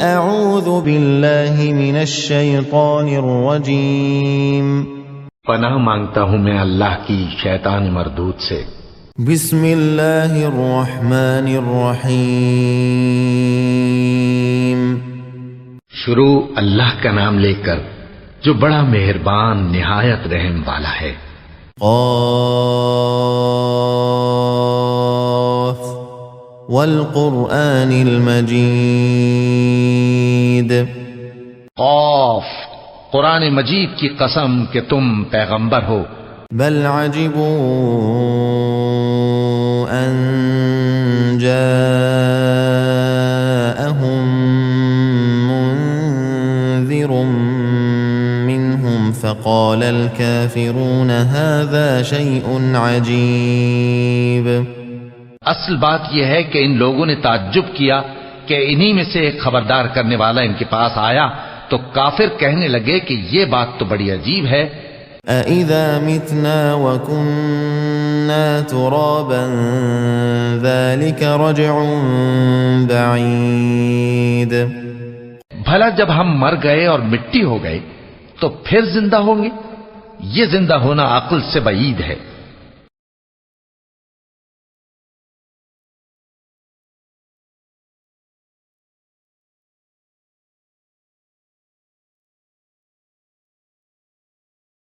اعوذ باللہ من الشیطان الرجیم پناہ مانگتا ہوں میں اللہ کی شیطان مردود سے۔ بسم اللہ الرحمن الرحیم شروع اللہ کا نام لے کر جو بڑا مہربان نہایت رحم والا ہے۔ قاف والقرآن المجید قاف، قرآن مجید کی قسم کہ تم پیغمبر ہو۔ بل عجبوا ان جاءهم منذر منهم فقال الكافرون هذا شيء عجيب۔ اصل بات یہ ہے کہ ان لوگوں نے تعجب کیا کہ انہی میں سے ایک خبردار کرنے والا ان کے پاس آیا تو کافر کہنے لگے کہ یہ بات تو بڑی عجیب ہے۔ أَإِذَا مِتْنَا وَكُنَّا تُرَابًا ذَلِكَ رَجْعٌ بَعِيدٌ۔ بھلا جب ہم مر گئے اور مٹی ہو گئے تو پھر زندہ ہوں گے؟ یہ زندہ ہونا عقل سے بعید ہے۔